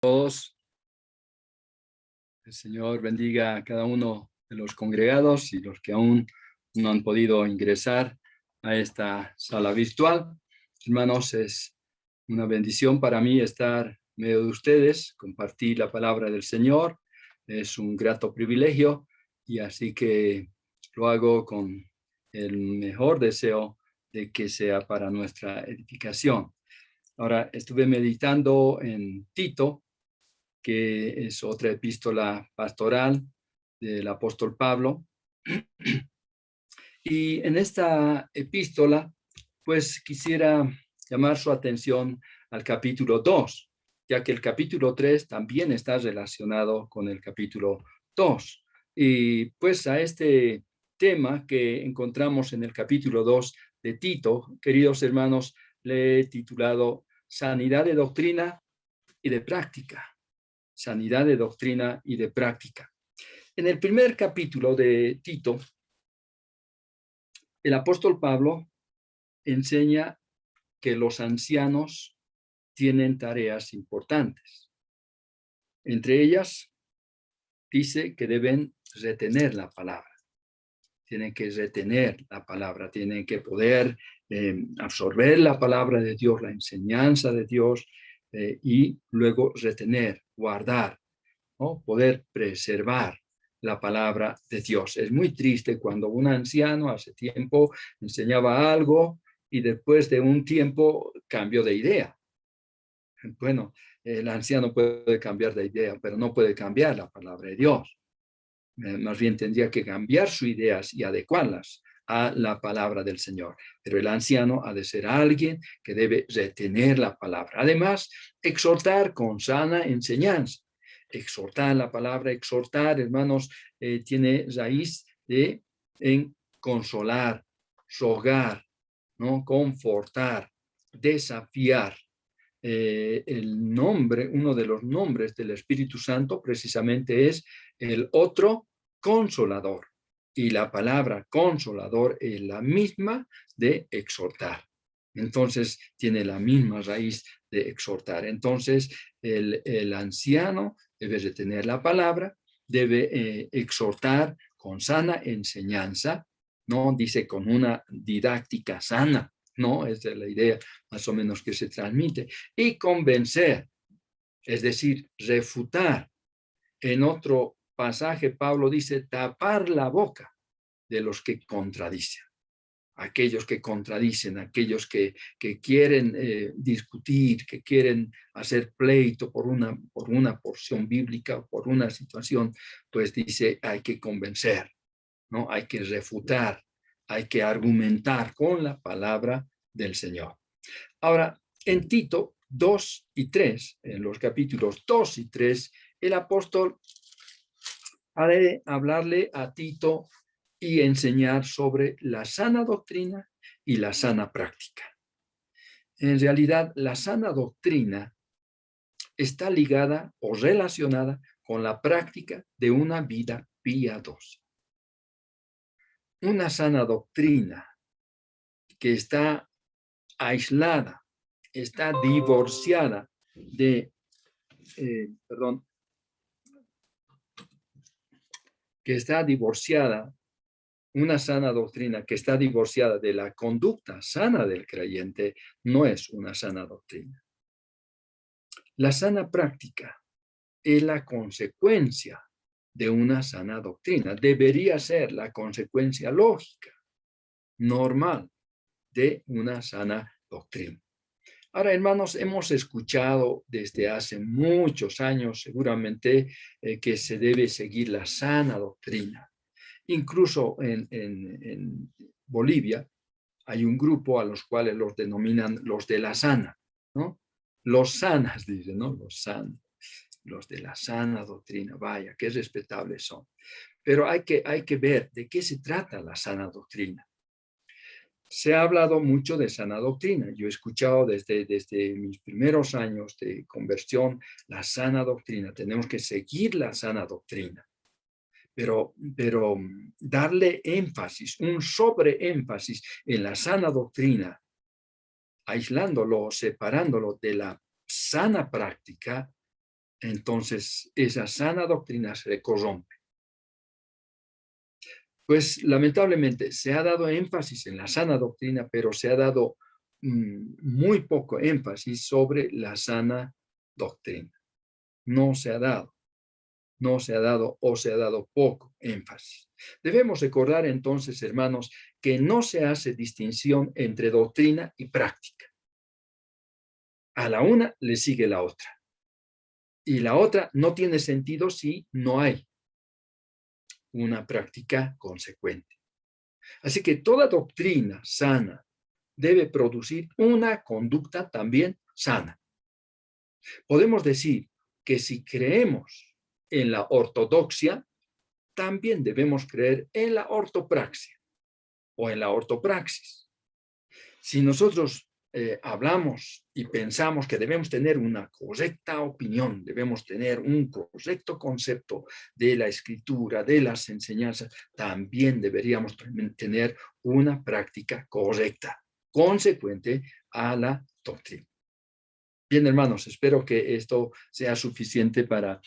Todos. El Señor bendiga a cada uno de los congregados y los que aún no han podido ingresar a esta sala virtual. Hermanos, es una bendición para mí estar en medio de ustedes, compartir la palabra del Señor. Es un grato privilegio y así que lo hago con el mejor deseo de que sea para nuestra edificación. Ahora, estuve meditando en Tito, que es otra epístola pastoral del apóstol Pablo. Y en esta epístola, pues quisiera llamar su atención al capítulo 2, ya que el capítulo 3 también está relacionado con el capítulo 2. Y pues a este tema que encontramos en el capítulo 2 de Tito, queridos hermanos, le he titulado Sanidad de doctrina y de práctica. Sanidad de doctrina y de práctica. En el primer capítulo de Tito, el apóstol Pablo enseña que los ancianos tienen tareas importantes. Entre ellas, dice que deben retener la palabra. Tienen que retener la palabra, tienen que poder absorber la palabra de Dios, la enseñanza de Dios, y luego retener, guardar, ¿no? Poder preservar la palabra de Dios. Es muy triste cuando un anciano hace tiempo enseñaba algo y después de un tiempo cambió de idea. Bueno, el anciano puede cambiar de idea, pero no puede cambiar la palabra de Dios. Más bien tendría que cambiar sus ideas y adecuarlas a la palabra del Señor. Pero el anciano ha de ser alguien que debe retener la palabra. Además, exhortar con sana enseñanza. Exhortar la palabra, exhortar, hermanos, tiene raíz en consolar, rogar, ¿no? Confortar, desafiar. Uno de los nombres del Espíritu Santo precisamente es el otro consolador. Y la palabra consolador es la misma de exhortar. Entonces, tiene la misma raíz de exhortar. Entonces, el anciano debe de tener la palabra, debe exhortar con sana enseñanza, ¿no? Dice con una didáctica sana, ¿no? Esa es la idea más o menos que se transmite. Y convencer, es decir, refutar. En otro pasaje, Pablo dice tapar la boca de los que contradicen. Aquellos que contradicen, aquellos que quieren discutir, que quieren hacer pleito por una porción bíblica, por una situación, pues dice, hay que convencer, ¿no? Hay que refutar, hay que argumentar con la palabra del Señor. Ahora, en Tito 2 y 3, en los capítulos 2 y 3, el apóstol ha de hablarle a Tito y enseñar sobre la sana doctrina y la sana práctica. En realidad, la sana doctrina está ligada o relacionada con la práctica de una vida piadosa. Una sana doctrina que está aislada, está divorciada de, que está divorciada, una sana doctrina que está divorciada de la conducta sana del creyente, no es una sana doctrina. La sana práctica es la consecuencia de una sana doctrina. Debería ser la consecuencia lógica, normal, de una sana doctrina. Ahora, hermanos, hemos escuchado desde hace muchos años, seguramente, que se debe seguir la sana doctrina. Incluso en Bolivia hay un grupo a los cuales los denominan los de la sana, ¿no? Los sanas, dicen, ¿no? Los sanos, los de la sana doctrina. Vaya, qué respetables son. Pero hay que ver de qué se trata la sana doctrina. Se ha hablado mucho de sana doctrina. Yo he escuchado desde mis primeros años de conversión la sana doctrina. Tenemos que seguir la sana doctrina. Pero darle énfasis, un sobreénfasis en la sana doctrina, aislándolo, separándolo de la sana práctica, entonces esa sana doctrina se corrompe. Pues lamentablemente se ha dado énfasis en la sana doctrina, pero se ha dado muy poco énfasis sobre la sana doctrina. No se ha dado o se ha dado poco énfasis. Debemos recordar entonces, hermanos, que no se hace distinción entre doctrina y práctica. A la una le sigue la otra. Y la otra no tiene sentido si no hay una práctica consecuente. Así que toda doctrina sana debe producir una conducta también sana. Podemos decir que si creemos en la ortodoxia, también debemos creer en la ortopraxia o en la ortopraxis. Si nosotros hablamos y pensamos que debemos tener una correcta opinión, debemos tener un correcto concepto de la escritura, de las enseñanzas, también deberíamos tener una práctica correcta, consecuente a la doctrina. Bien, hermanos, espero que esto sea suficiente para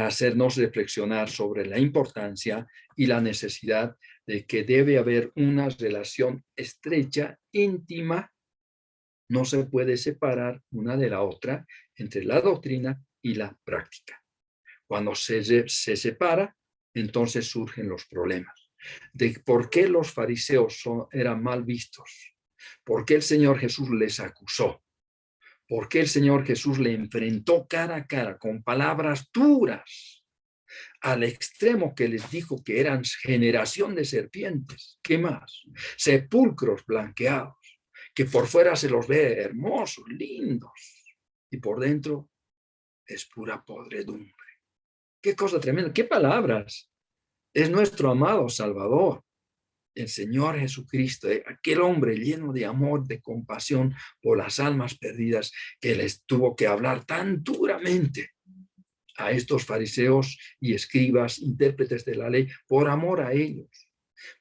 hacernos reflexionar sobre la importancia y la necesidad de que debe haber una relación estrecha, íntima, no se puede separar una de la otra entre la doctrina y la práctica. Cuando se separa, entonces surgen los problemas. De por qué los fariseos eran mal vistos, por qué el Señor Jesús les acusó, por qué el Señor Jesús le enfrentó cara a cara con palabras duras, al extremo que les dijo que eran generación de serpientes. ¿Qué más? Sepulcros blanqueados, que por fuera se los ve hermosos, lindos, y por dentro es pura podredumbre. Qué cosa tremenda, qué palabras. Es nuestro amado Salvador, el Señor Jesucristo, aquel hombre lleno de amor, de compasión por las almas perdidas, que les tuvo que hablar tan duramente a estos fariseos y escribas, intérpretes de la ley, por amor a ellos,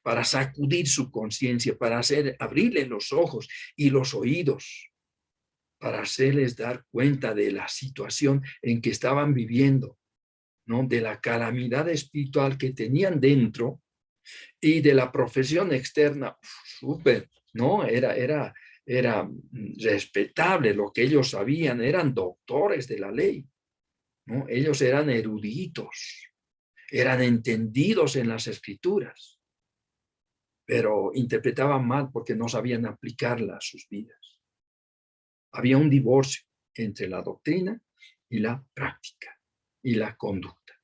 para sacudir su conciencia, para abrirles los ojos y los oídos, para hacerles dar cuenta de la situación en que estaban viviendo, ¿no? De la calamidad espiritual que tenían dentro y de la profesión externa. Súper, ¿no? Era respetable lo que ellos sabían, eran doctores de la ley, ¿no? Ellos eran eruditos, eran entendidos en las escrituras, pero interpretaban mal porque no sabían aplicarla a sus vidas. Había un divorcio entre la doctrina y la práctica y la conducta.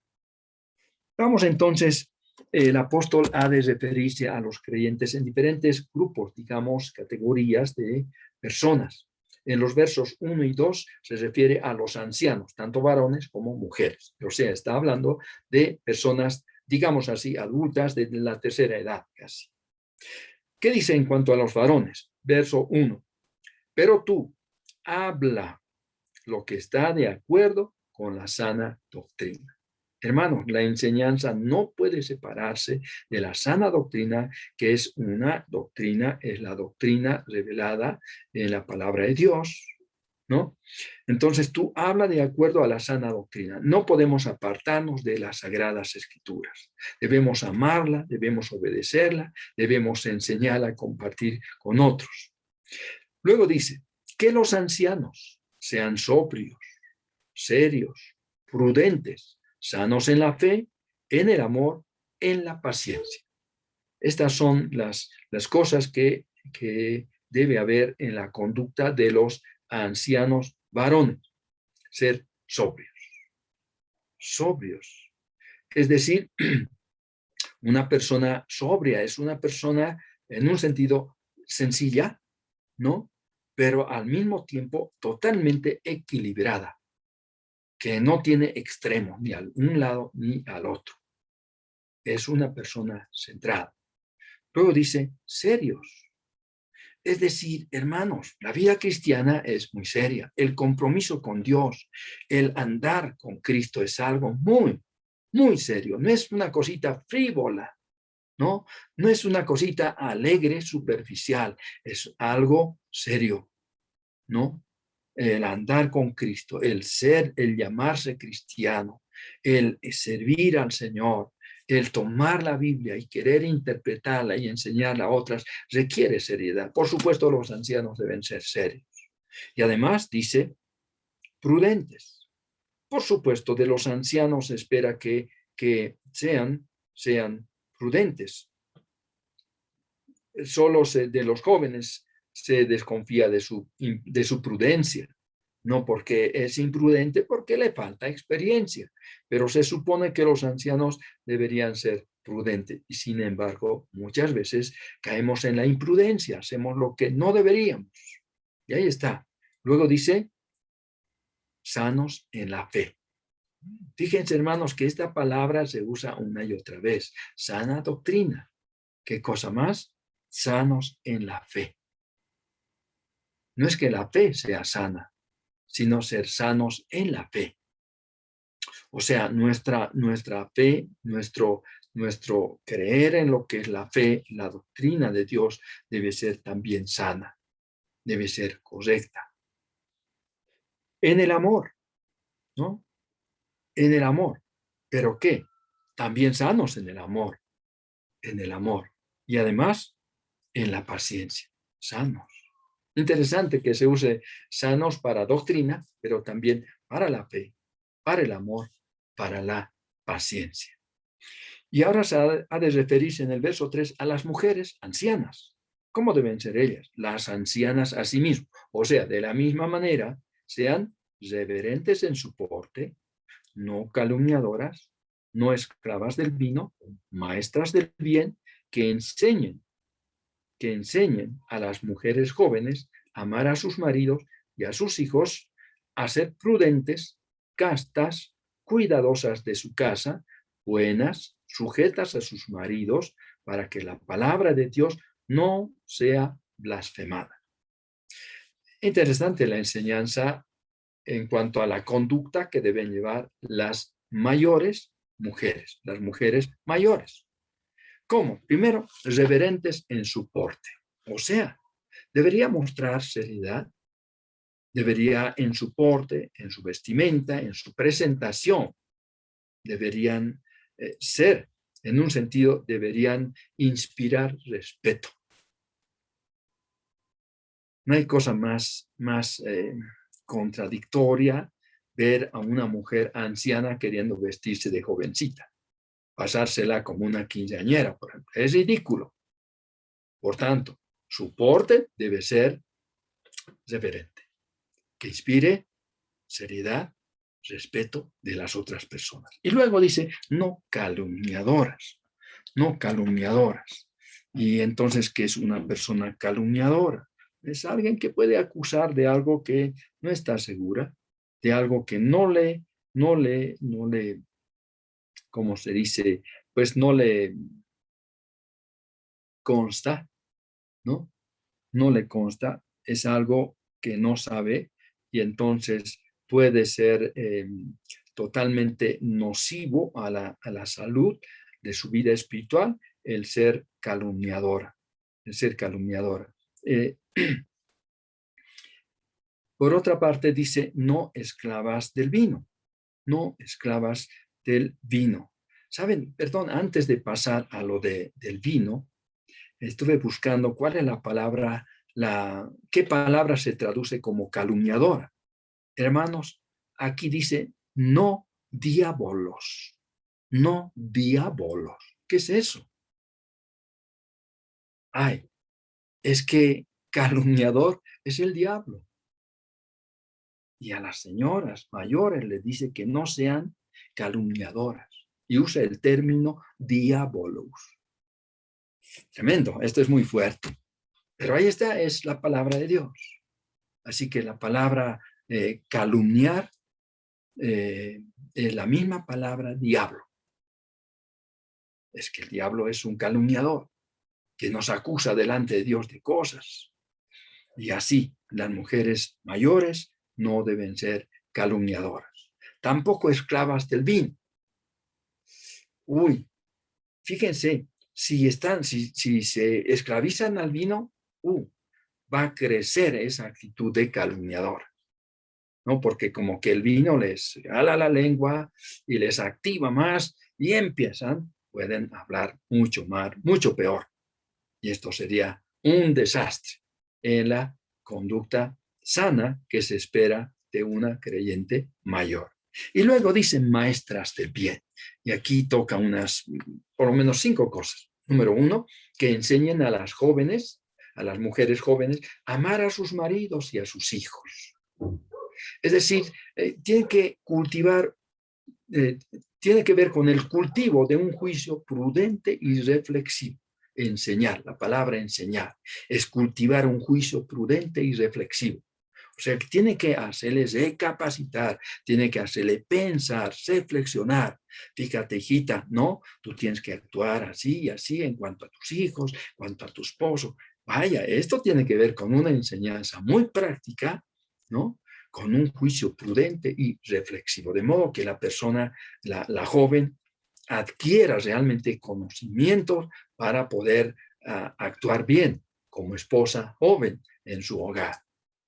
Vamos entonces, el apóstol ha de referirse a los creyentes en diferentes grupos, digamos, categorías de personas. En los versos 1 y 2 se refiere a los ancianos, tanto varones como mujeres. O sea, está hablando de personas, digamos así, adultas de la tercera edad casi. ¿Qué dice en cuanto a los varones? Verso 1. Pero tú, habla lo que está de acuerdo con la sana doctrina. Hermanos, la enseñanza no puede separarse de la sana doctrina, que es una doctrina, es la doctrina revelada en la palabra de Dios, ¿no? Entonces tú habla de acuerdo a la sana doctrina. No podemos apartarnos de las sagradas escrituras. Debemos amarla, debemos obedecerla, debemos enseñarla y compartir con otros. Luego dice, que los ancianos sean sobrios, serios, prudentes, sanos en la fe, en el amor, en la paciencia. Estas son las cosas que debe haber en la conducta de los ancianos varones. Ser sobrios. Sobrios. Es decir, una persona sobria es una persona en un sentido sencilla, ¿no? Pero al mismo tiempo totalmente equilibrada, que no tiene extremo ni al un lado ni al otro. Es una persona centrada. Luego dice, serios. Es decir, hermanos, la vida cristiana es muy seria. El compromiso con Dios, el andar con Cristo es algo muy, muy serio. No es una cosita frívola, ¿no? No es una cosita alegre, superficial. Es algo serio, ¿no? el andar con Cristo, el ser, el llamarse cristiano, el servir al Señor, el tomar la Biblia y querer interpretarla y enseñarla a otras, requiere seriedad. Por supuesto, los ancianos deben ser serios. Y además dice, prudentes. Por supuesto, de los ancianos se espera que sean prudentes. Solo de los jóvenes se desconfía de su prudencia. No porque es imprudente, porque le falta experiencia. Pero se supone que los ancianos deberían ser prudentes. Y sin embargo, muchas veces caemos en la imprudencia, hacemos lo que no deberíamos. Y ahí está. Luego dice, sanos en la fe. Fíjense, hermanos, que esta palabra se usa una y otra vez. Sana doctrina. ¿Qué cosa más? Sanos en la fe. No es que la fe sea sana, sino ser sanos en la fe. O sea, nuestra fe, nuestro creer en lo que es la fe, la doctrina de Dios, debe ser también sana, debe ser correcta. En el amor, ¿no? En el amor. ¿Pero qué? También sanos en el amor, en el amor. Y además, en la paciencia, sanos. Interesante que se use sanos para doctrina, pero también para la fe, para el amor, para la paciencia. Y ahora se ha de referirse en el verso 3 a las mujeres ancianas. ¿Cómo deben ser ellas? Las ancianas a sí mismas. O sea, de la misma manera, sean reverentes en su porte, no calumniadoras, no esclavas del vino, maestras del bien, que enseñen a las mujeres jóvenes a amar a sus maridos y a sus hijos, a ser prudentes, castas, cuidadosas de su casa, buenas, sujetas a sus maridos, para que la palabra de Dios no sea blasfemada. Interesante la enseñanza en cuanto a la conducta que deben llevar las mayores mujeres, las mujeres mayores. ¿Cómo? Primero, reverentes en su porte. O sea, debería mostrar seriedad, debería en su porte, en su vestimenta, en su presentación, deberían ser, en un sentido, deberían inspirar respeto. No hay cosa más contradictoria ver a una mujer anciana queriendo vestirse de jovencita, pasársela como una quinceañera, por ejemplo. Es ridículo. Por tanto, su porte debe ser reverente, que inspire seriedad, respeto de las otras personas. Y luego dice, no calumniadoras, no calumniadoras. Y entonces, ¿qué es una persona calumniadora? Es alguien que puede acusar de algo que no está segura, de algo que no le, ¿cómo se dice? Pues no le consta, ¿no? No le consta, es algo que no sabe y entonces puede ser totalmente nocivo a la salud de su vida espiritual el ser calumniadora, el ser calumniadora. Por otra parte dice, no esclavas del vino, no esclavas del vino. Saben, perdón, antes de pasar a lo del vino, estuve buscando cuál es la palabra, qué palabra se traduce como calumniadora. Hermanos, aquí dice no diabolos, no diabolos. ¿Qué es eso? Ay, es que calumniador es el diablo. Y a las señoras mayores les dice que no sean calumniadoras y usa el término diabolos. Tremendo, esto es muy fuerte. Pero ahí está, es la palabra de Dios. Así que la palabra calumniar es la misma palabra diablo. Es que el diablo es un calumniador que nos acusa delante de Dios de cosas. Y así, las mujeres mayores no deben ser calumniadoras. Tampoco esclavas del vino. Uy, fíjense, si se esclavizan al vino, va a crecer esa actitud de calumniador. ¿no? Porque como que el vino les ala la lengua y les activa más y pueden hablar mucho más, mucho peor. Y esto sería un desastre en la conducta sana que se espera de una creyente mayor. Y luego dicen maestras del bien. Y aquí toca por lo menos 5 cosas. Número 1, que enseñen a las jóvenes, a las mujeres jóvenes, a amar a sus maridos y a sus hijos. Es decir, tienen que cultivar, tiene que ver con el cultivo de un juicio prudente y reflexivo. Enseñar, la palabra enseñar, es cultivar un juicio prudente y reflexivo. O sea, que tiene que hacerles recapacitar, tiene que hacerle pensar, reflexionar. Fíjate, hijita, no, tú tienes que actuar así y así en cuanto a tus hijos, en cuanto a tu esposo. Vaya, esto tiene que ver con una enseñanza muy práctica, ¿no? Con un juicio prudente y reflexivo, de modo que la persona, la joven, adquiera realmente conocimientos para poder actuar bien como esposa joven en su hogar,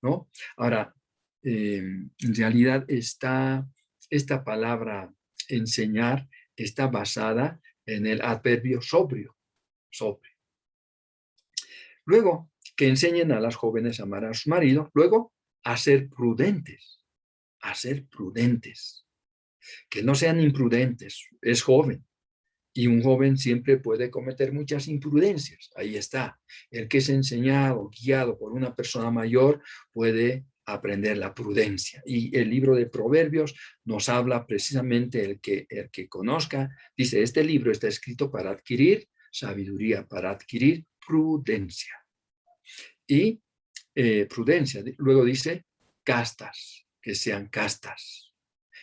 ¿no? Ahora, en realidad esta palabra enseñar está basada en el adverbio sobrio, sobrio. Luego, que enseñen a las jóvenes a amar a sus maridos. Luego, a ser prudentes, a ser prudentes. Que no sean imprudentes, es joven. Y un joven siempre puede cometer muchas imprudencias. Ahí está. El que es enseñado, guiado por una persona mayor, puede aprender la prudencia. Y el libro de Proverbios nos habla precisamente el que conozca. Dice, este libro está escrito para adquirir sabiduría, para adquirir prudencia. Y prudencia. Luego dice, castas, que sean castas.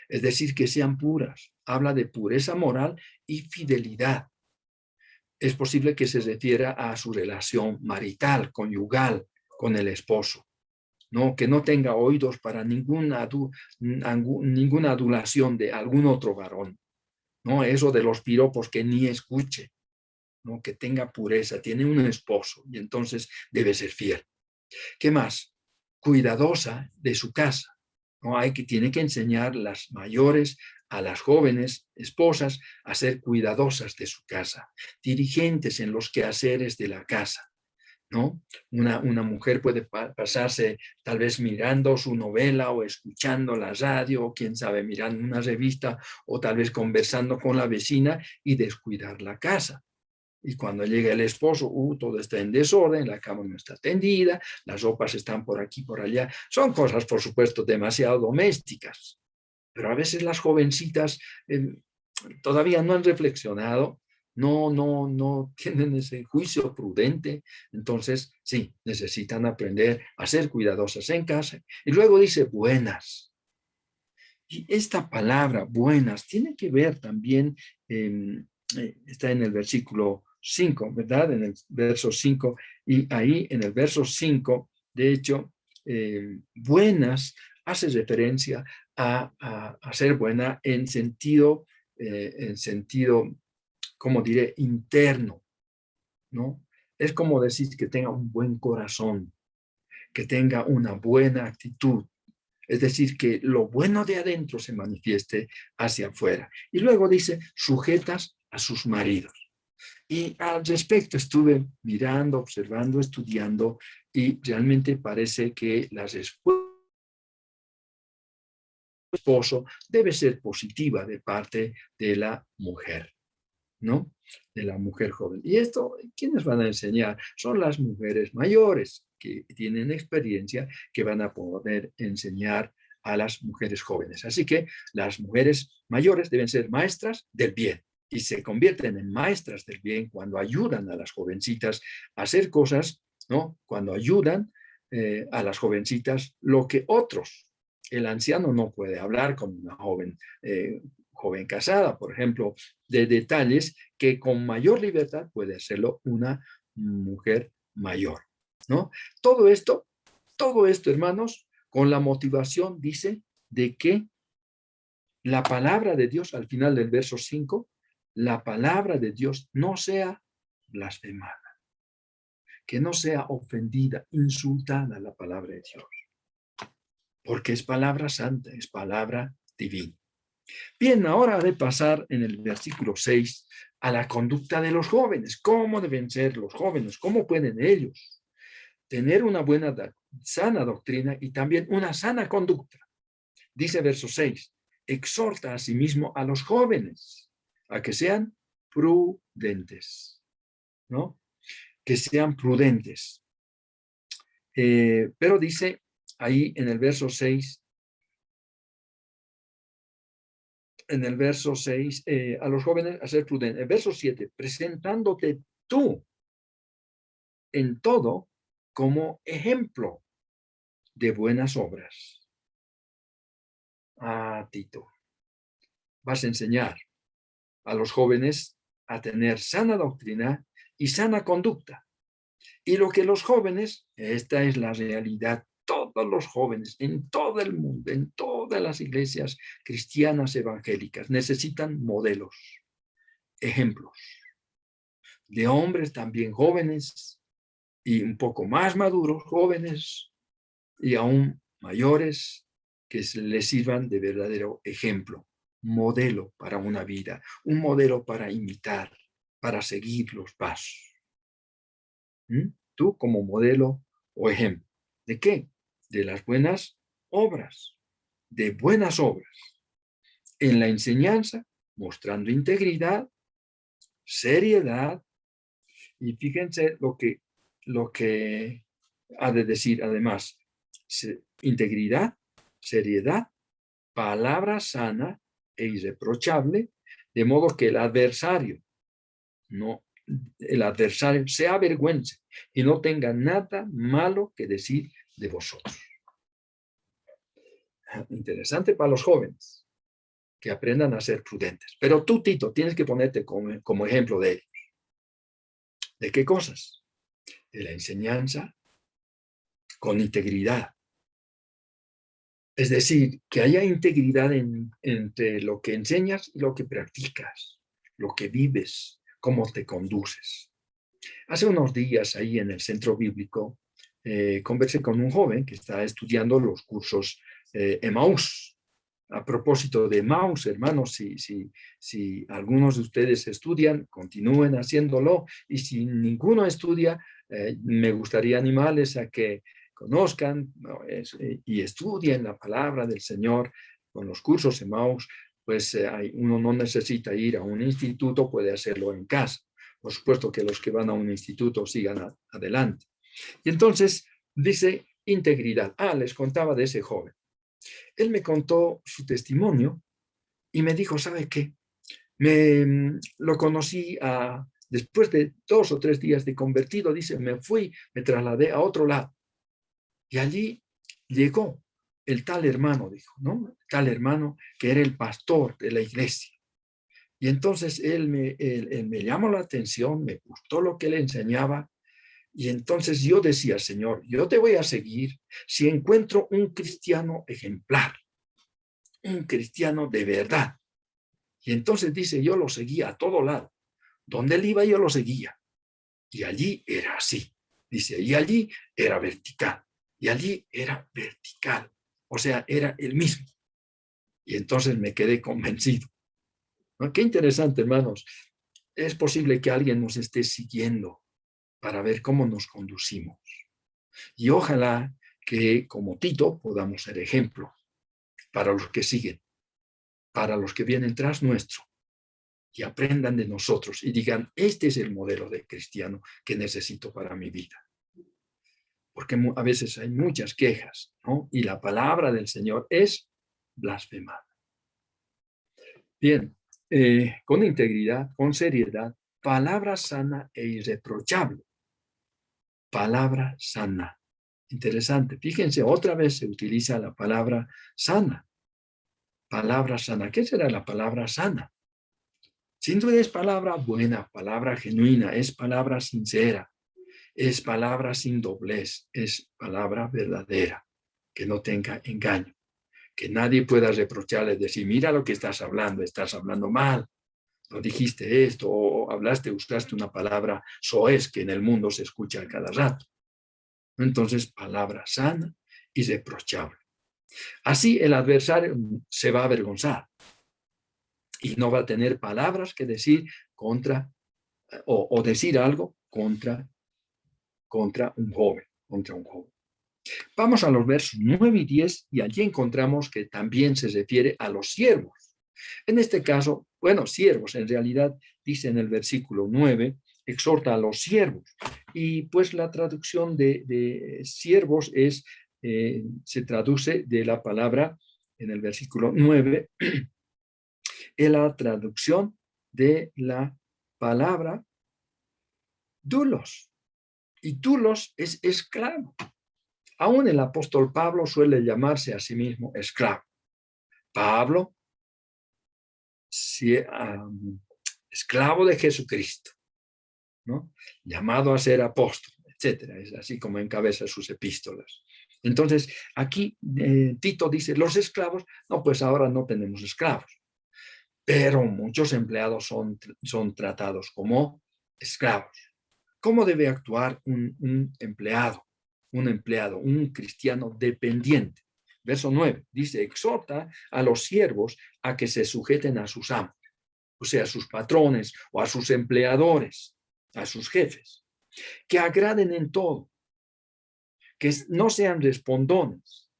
Es decir, que sean puras. Habla de pureza moral y fidelidad. Es posible que se refiera a su relación marital, conyugal, con el esposo, ¿no? Que no tenga oídos para ninguna adulación de algún otro varón, ¿no? Eso de los piropos que ni escuche, ¿no? Que tenga pureza, tiene un esposo y entonces debe ser fiel. ¿Qué más? Cuidadosa de su casa. ¿No? Tiene que enseñar las mayores a las jóvenes esposas a ser cuidadosas de su casa, dirigentes en los quehaceres de la casa, ¿no? Una mujer puede pasarse tal vez mirando su novela o escuchando la radio, o quién sabe, mirando una revista o tal vez conversando con la vecina y descuidar la casa. Y cuando llega el esposo, todo está en desorden, la cama no está tendida, las ropas están por aquí, por allá. Son cosas, por supuesto, demasiado domésticas. Pero a veces las jovencitas todavía no han reflexionado, no tienen ese juicio prudente. Entonces, sí, necesitan aprender a ser cuidadosas en casa. Y luego dice buenas. Y esta palabra buenas tiene que ver también, está en el versículo 5, ¿verdad? En el verso 5, y ahí en el verso 5, de hecho, buenas hace referencia a ser buena en sentido, como diré, interno, ¿no? Es como decir que tenga un buen corazón, que tenga una buena actitud, es decir, que lo bueno de adentro se manifieste hacia afuera. Y luego dice, sujetas a sus maridos. Y al respecto estuve mirando, observando, estudiando, y realmente parece que la respuesta del esposo debe ser positiva de parte de la mujer, ¿no? De la mujer joven. Y esto, ¿quiénes van a enseñar? Son las mujeres mayores que tienen experiencia, que van a poder enseñar a las mujeres jóvenes. Así que las mujeres mayores deben ser maestras del bien y se convierten en maestras del bien cuando ayudan a las jovencitas a hacer cosas, ¿no? Cuando ayudan a las jovencitas lo que otros, el anciano no puede hablar con una joven casada, por ejemplo, de detalles que con mayor libertad puede hacerlo una mujer mayor, ¿no? Todo esto, hermanos, con la motivación, dice, de que la palabra de Dios, al final del verso 5, la palabra de Dios no sea blasfemada, que no sea ofendida, insultada la palabra de Dios. porque es palabra santa, es palabra divina. Bien, ahora de pasar en el versículo 6 a la conducta de los jóvenes. ¿Cómo deben ser los jóvenes? ¿Cómo pueden ellos tener una buena, sana doctrina y también una sana conducta? Dice verso 6, exhorta a sí mismo a los jóvenes a que sean prudentes, ¿no? Que sean prudentes. Pero dice ahí en el verso 6, a los jóvenes a ser prudentes. El verso 7, presentándote tú en todo como ejemplo de buenas obras. Tito, vas a enseñar a los jóvenes a tener sana doctrina y sana conducta. Y lo que los jóvenes, esta es la realidad, todos los jóvenes en todo el mundo, en todas las iglesias cristianas evangélicas, necesitan modelos, ejemplos de hombres también jóvenes y un poco más maduros, jóvenes y aún mayores, que les sirvan de verdadero ejemplo, modelo para una vida, un modelo para imitar, para seguir los pasos. Tú como modelo o ejemplo. ¿De qué? De las buenas obras, de buenas obras. En la enseñanza, mostrando integridad, seriedad, y fíjense lo que ha de decir además, integridad, seriedad, palabra sana e irreprochable, de modo que el adversario se avergüence y no tenga nada malo que decir de vosotros. Interesante para los jóvenes, que aprendan a ser prudentes. Pero tú, Tito, tienes que ponerte como ejemplo de ellos. ¿De qué cosas? De la enseñanza con integridad. Es decir, que haya integridad entre lo que enseñas y lo que practicas, lo que vives, cómo te conduces. Hace unos días ahí en el centro bíblico conversé con un joven que está estudiando los cursos Emaús. A propósito de Emaús, hermanos, si algunos de ustedes estudian, continúen haciéndolo, y si ninguno estudia, me gustaría animarles a que conozcan, ¿no? Y estudien la palabra del Señor con los cursos Emaús. Pues uno no necesita ir a un instituto, puede hacerlo en casa. Por supuesto que los que van a un instituto sigan adelante. Y entonces dice integridad. Les contaba de ese joven. Él me contó su testimonio y me dijo, ¿sabe qué? Lo conocí después de 2 o 3 días de convertido, dice, me trasladé a otro lado. Y allí llegó el tal hermano, dijo, ¿no? El tal hermano que era el pastor de la iglesia. Y entonces él me llamó la atención, me gustó lo que él enseñaba. Y entonces yo decía, Señor, yo te voy a seguir si encuentro un cristiano ejemplar, un cristiano de verdad. Y entonces dice, yo lo seguía a todo lado. Donde él iba, yo lo seguía. Y allí era así. Dice, y allí era vertical. Y allí era vertical. O sea, era el mismo. Y entonces me quedé convencido. ¿No? Qué interesante, hermanos. Es posible que alguien nos esté siguiendo para ver cómo nos conducimos. Y ojalá que como Tito podamos ser ejemplo para los que siguen, para los que vienen tras nuestro, y aprendan de nosotros y digan, este es el modelo de cristiano que necesito para mi vida. Porque a veces hay muchas quejas, ¿no? Y la palabra del Señor es blasfemada. Bien, con integridad, con seriedad, palabra sana e irreprochable. Palabra sana. Interesante. Fíjense, otra vez se utiliza la palabra sana. Palabra sana. ¿Qué será la palabra sana? Sin duda es palabra buena, palabra genuina, es palabra sincera, es palabra sin doblez, es palabra verdadera, que no tenga engaño, que nadie pueda reprocharle, decir, mira lo que estás hablando mal, no dijiste esto, o usaste una palabra soez que en el mundo se escucha a cada rato. Entonces, palabra sana y reprochable. Así el adversario se va a avergonzar y no va a tener palabras que decir contra o decir algo contra un joven, Vamos a los versos 9 y 10 y allí encontramos que también se refiere a los siervos. En este caso, bueno, siervos, en realidad dice en el versículo 9, exhorta a los siervos. Y pues la traducción de siervos se traduce de la palabra en el versículo 9, en la traducción de la palabra dulos. Y dulos es esclavo. Aún el apóstol Pablo suele llamarse a sí mismo esclavo. Pablo, esclavo de Jesucristo, ¿no? Llamado a ser apóstol, etcétera. Es así como encabeza sus epístolas. Entonces, aquí Tito dice, los esclavos, no, pues ahora no tenemos esclavos, pero muchos empleados son tratados como esclavos. ¿Cómo debe actuar un empleado, un cristiano dependiente? Verso 9 dice, exhorta a los siervos a que se sujeten a sus amos, o sea, a sus patrones o a sus empleadores, a sus jefes, que agraden en todo, que no sean respondones,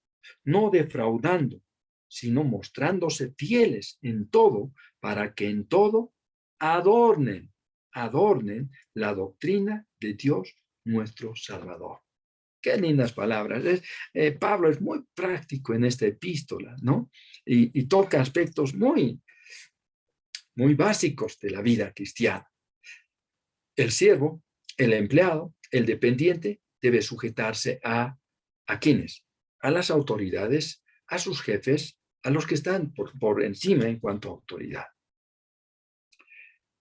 no defraudando, sino mostrándose fieles en todo, para que en todo adornen la doctrina de Dios nuestro Salvador. Qué lindas palabras. Pablo es muy práctico en esta epístola, ¿no? Y toca aspectos muy, muy básicos de la vida cristiana. El siervo, el empleado, el dependiente debe sujetarse ¿a quiénes? A las autoridades, a sus jefes, a los que están por encima en cuanto a autoridad.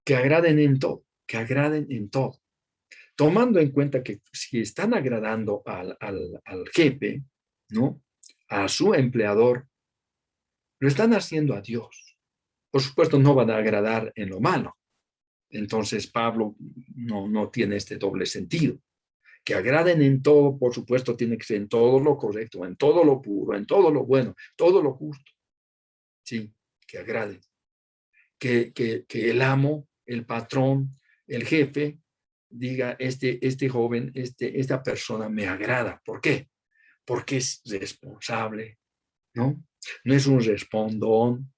Que agraden en todo. Tomando en cuenta que si están agradando al jefe, ¿no? A su empleador, lo están haciendo a Dios. Por supuesto, no van a agradar en lo malo. Entonces, Pablo no tiene este doble sentido. Que agraden en todo, por supuesto, tiene que ser en todo lo correcto, en todo lo puro, en todo lo bueno, todo lo justo. Sí, que agraden. Que el amo, el patrón, el jefe, diga, este joven, esta persona me agrada. ¿Por qué? Porque es responsable, ¿no? No es un respondón,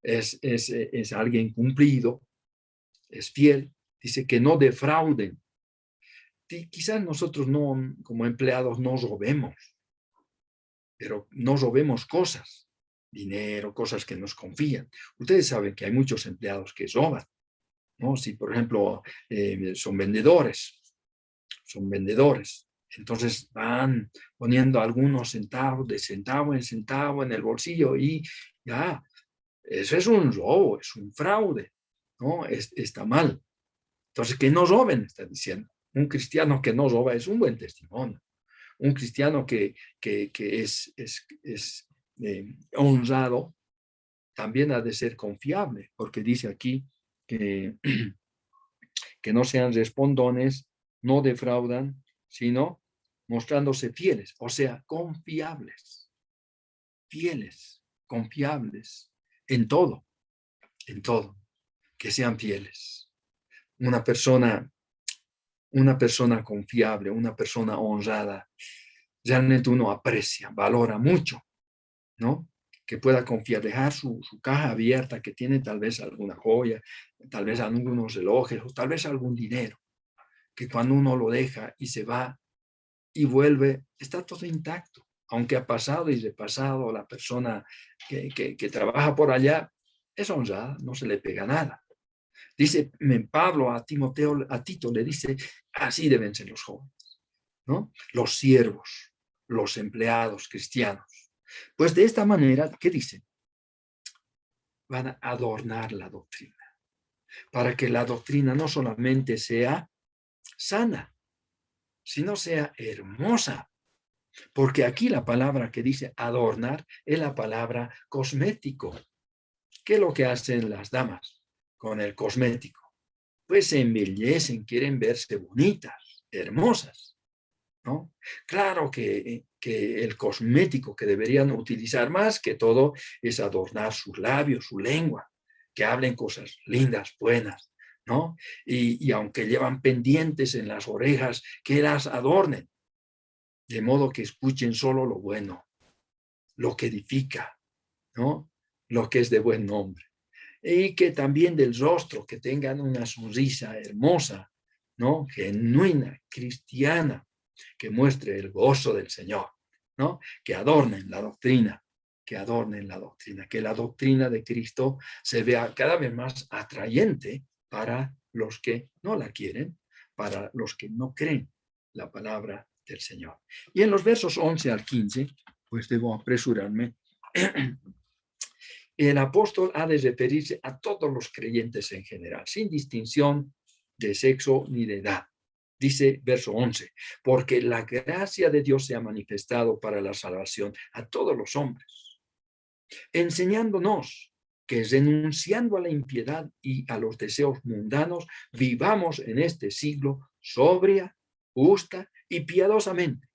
es alguien cumplido, es fiel. Dice que no defrauden. Quizás nosotros no, como empleados, no robemos, pero no robemos cosas, dinero, cosas que nos confían. Ustedes saben que hay muchos empleados que roban, ¿no? Si, por ejemplo, son vendedores, entonces van poniendo algunos centavos, de centavo en centavo en el bolsillo y ya, eso es un robo, es un fraude, ¿no? Está mal. Entonces, que no roben, está diciendo. Un cristiano que no roba es un buen testimonio. Un cristiano que es honrado también ha de ser confiable, porque dice aquí que, que no sean respondones, no defraudan, sino mostrándose fieles, o sea, confiables, fieles, confiables, en todo, que sean fieles. Una persona confiable, una persona honrada, realmente uno aprecia, valora mucho, ¿no? Que pueda confiar, dejar su caja abierta, que tiene tal vez alguna joya, tal vez algunos relojes, o tal vez algún dinero, que cuando uno lo deja y se va y vuelve, está todo intacto. Aunque ha pasado y repasado, la persona que trabaja por allá es honrada, no se le pega nada. Dice Pablo a Timoteo, a Tito le dice, así deben ser los jóvenes, ¿no? Los siervos, los empleados cristianos. Pues de esta manera, ¿qué dicen? Van a adornar la doctrina, para que la doctrina no solamente sea sana, sino sea hermosa. Porque aquí la palabra que dice adornar es la palabra cosmético. ¿Qué es lo que hacen las damas con el cosmético? Pues se embellecen, quieren verse bonitas, hermosas, ¿no? Claro que el cosmético que deberían utilizar más que todo es adornar sus labios, su lengua, que hablen cosas lindas, buenas, ¿no? Y aunque llevan pendientes en las orejas, que las adornen, de modo que escuchen solo lo bueno, lo que edifica, ¿no? Lo que es de buen nombre. Y que también del rostro, que tengan una sonrisa hermosa, ¿no? Genuina, cristiana, que muestre el gozo del Señor, ¿no? Que adornen la doctrina, que adornen la doctrina, que la doctrina de Cristo se vea cada vez más atrayente para los que no la quieren, para los que no creen la palabra del Señor. Y en los versos 11 al 15, pues debo apresurarme, el apóstol ha de referirse a todos los creyentes en general, sin distinción de sexo ni de edad. Dice verso 11, porque la gracia de Dios se ha manifestado para la salvación a todos los hombres, enseñándonos que renunciando a la impiedad y a los deseos mundanos, vivamos en este siglo sobria, justa y piadosamente,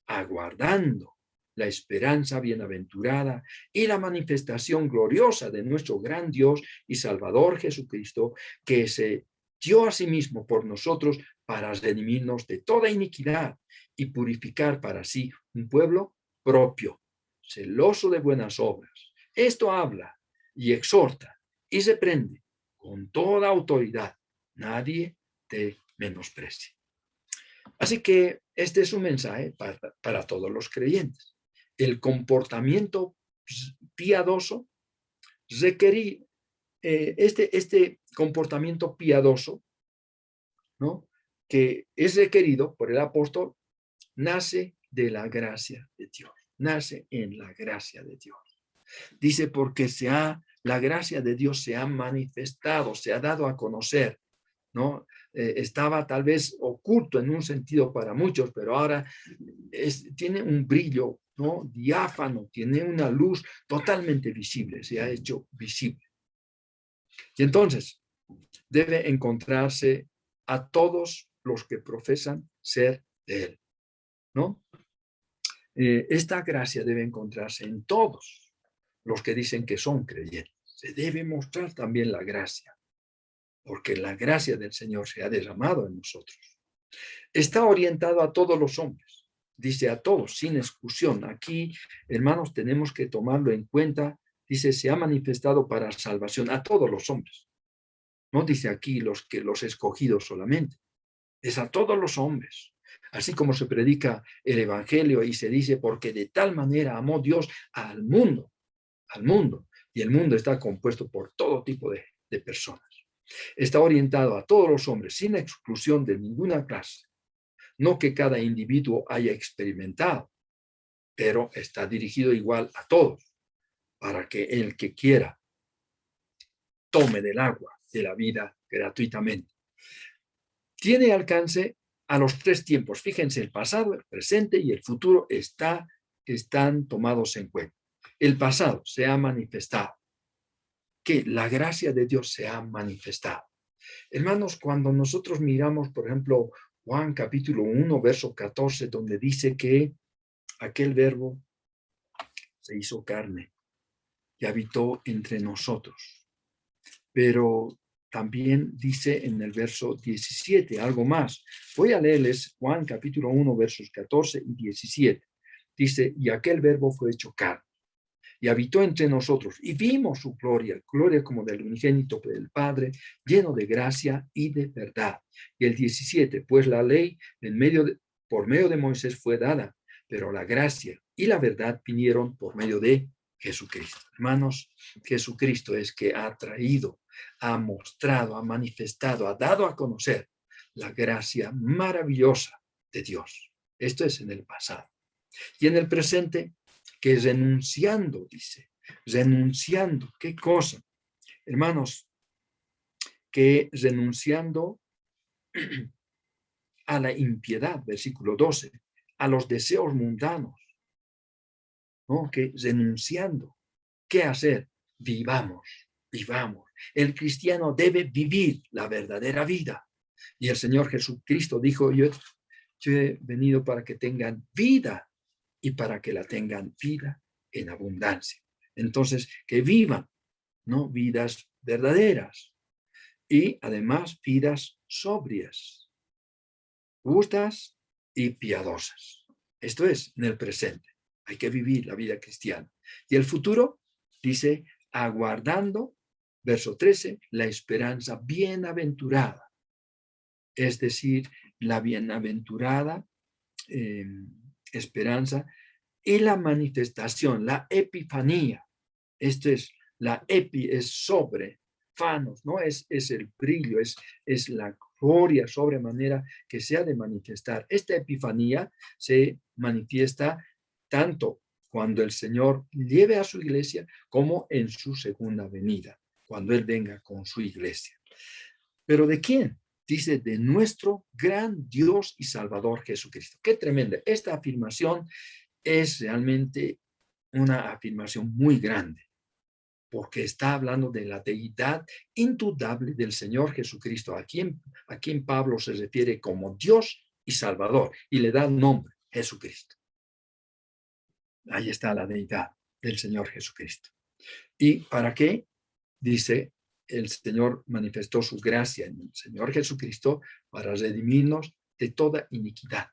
aguardando la esperanza bienaventurada y la manifestación gloriosa de nuestro gran Dios y Salvador Jesucristo, que se dio a sí mismo por nosotros para redimirnos de toda iniquidad y purificar para sí un pueblo propio, celoso de buenas obras. Esto habla y exhorta y reprende con toda autoridad. Nadie te menosprecie. Así que este es un mensaje para todos los creyentes. El comportamiento piadoso requerí, este comportamiento piadoso, ¿no? Que es requerido por el apóstol, nace de la gracia de Dios, nace en la gracia de Dios. Dice, porque la gracia de Dios se ha manifestado, se ha dado a conocer, ¿no? Estaba tal vez oculto en un sentido para muchos, pero ahora tiene un brillo, ¿no? Diáfano, tiene una luz totalmente visible, se ha hecho visible. Y entonces debe encontrarse a todos los que profesan ser de Él, ¿no? Esta gracia debe encontrarse en todos los que dicen que son creyentes. Se debe mostrar también la gracia, porque la gracia del Señor se ha derramado en nosotros. Está orientado a todos los hombres, dice a todos, sin exclusión. Aquí, hermanos, tenemos que tomarlo en cuenta. Dice, se ha manifestado para salvación a todos los hombres. No dice aquí los escogidos solamente, es a todos los hombres. Así como se predica el evangelio y se dice, porque de tal manera amó Dios al mundo, y el mundo está compuesto por todo tipo de personas. Está orientado a todos los hombres, sin exclusión de ninguna clase. No que cada individuo haya experimentado, pero está dirigido igual a todos, para que el que quiera tome del agua de la vida gratuitamente. Tiene alcance a los tres tiempos. Fíjense, el pasado, el presente y el futuro están tomados en cuenta. El pasado se ha manifestado, que la gracia de Dios se ha manifestado. Hermanos, cuando nosotros miramos, por ejemplo, Juan capítulo 1, verso 14, donde dice que aquel verbo se hizo carne y habitó entre nosotros. Pero también dice en el verso 17 algo más. Voy a leerles Juan capítulo 1, versos 14 y 17. Dice, y aquel verbo fue hecho carne y habitó entre nosotros, y vimos su gloria, gloria como del unigénito del Padre, lleno de gracia y de verdad. Y el 17, pues la ley por medio de Moisés fue dada, pero la gracia y la verdad vinieron por medio de Jesucristo. Hermanos, Jesucristo es que ha traído, ha mostrado, ha manifestado, ha dado a conocer la gracia maravillosa de Dios. Esto es en el pasado. Y en el presente, que renunciando, dice, renunciando, ¿qué cosa? Hermanos, que renunciando a la impiedad, versículo 12, a los deseos mundanos, ¿no? Que renunciando, ¿qué hacer? Vivamos. El cristiano debe vivir la verdadera vida. Y el Señor Jesucristo dijo, yo yo he venido para que tengan vida y para que la tengan vida en abundancia. Entonces, que vivan, ¿no? Vidas verdaderas y además vidas sobrias, justas y piadosas. Esto es en el presente. Hay que vivir la vida cristiana. Y el futuro dice, aguardando, verso 13, la esperanza bienaventurada. Es decir, la bienaventurada esperanza y la manifestación, la epifanía. Esto es, la epi es sobre, fanos, ¿no? Es el brillo, es la gloria sobremanera que se ha de manifestar. Esta epifanía se manifiesta tanto cuando el Señor lleve a su iglesia como en su segunda venida, cuando Él venga con su iglesia. ¿Pero de quién? Dice, de nuestro gran Dios y Salvador Jesucristo. Qué tremenda. Esta afirmación es realmente una afirmación muy grande, porque está hablando de la deidad indudable del Señor Jesucristo, a quien Pablo se refiere como Dios y Salvador, y le da nombre, Jesucristo. Ahí está la deidad del Señor Jesucristo. ¿Y para qué? Dice, el Señor manifestó su gracia en el Señor Jesucristo para redimirnos de toda iniquidad,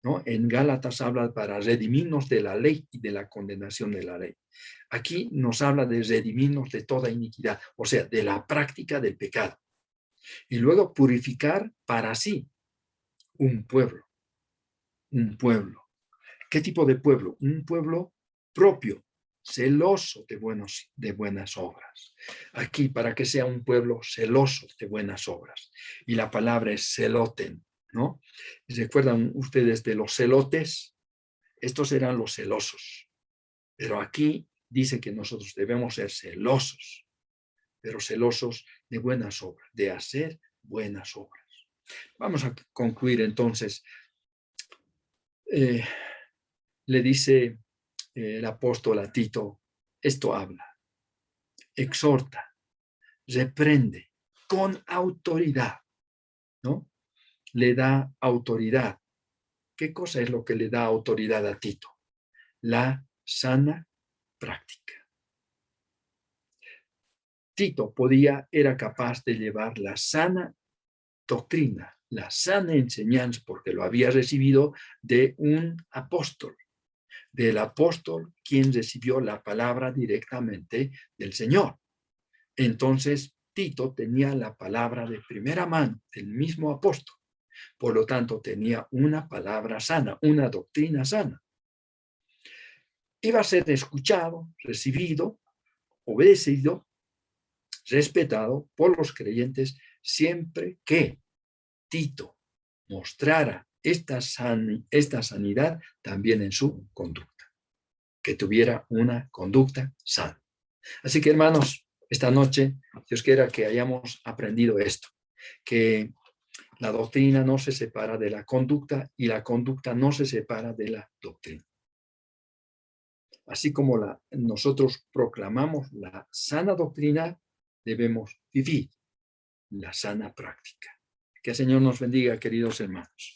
¿no? En Gálatas habla para redimirnos de la ley y de la condenación de la ley. Aquí nos habla de redimirnos de toda iniquidad, o sea, de la práctica del pecado. Y luego purificar para sí un pueblo. Un pueblo. ¿Qué tipo de pueblo? Un pueblo propio, celoso de buenas obras. Aquí, para que sea un pueblo celoso de buenas obras. Y la palabra es celoten, ¿no? ¿Recuerdan ustedes de los celotes? Estos eran los celosos. Pero aquí dice que nosotros debemos ser celosos, pero celosos de buenas obras, de hacer buenas obras. Vamos a concluir entonces. Le dice el apóstol a Tito, esto habla, exhorta, reprende con autoridad, ¿no? Le da autoridad. ¿Qué cosa es lo que le da autoridad a Tito? La sana práctica. Tito era capaz de llevar la sana doctrina, la sana enseñanza, porque lo había recibido de un apóstol, del apóstol quien recibió la palabra directamente del Señor. Entonces, Tito tenía la palabra de primera mano del mismo apóstol. Por lo tanto, tenía una palabra sana, una doctrina sana. Iba a ser escuchado, recibido, obedecido, respetado por los creyentes siempre que Tito mostrara esta sanidad también en su conducta, que tuviera una conducta sana. Así que, hermanos, esta noche, Dios quiera que hayamos aprendido esto, que la doctrina no se separa de la conducta y la conducta no se separa de la doctrina. Así como nosotros proclamamos la sana doctrina, debemos vivir la sana práctica. Que el Señor nos bendiga, queridos hermanos.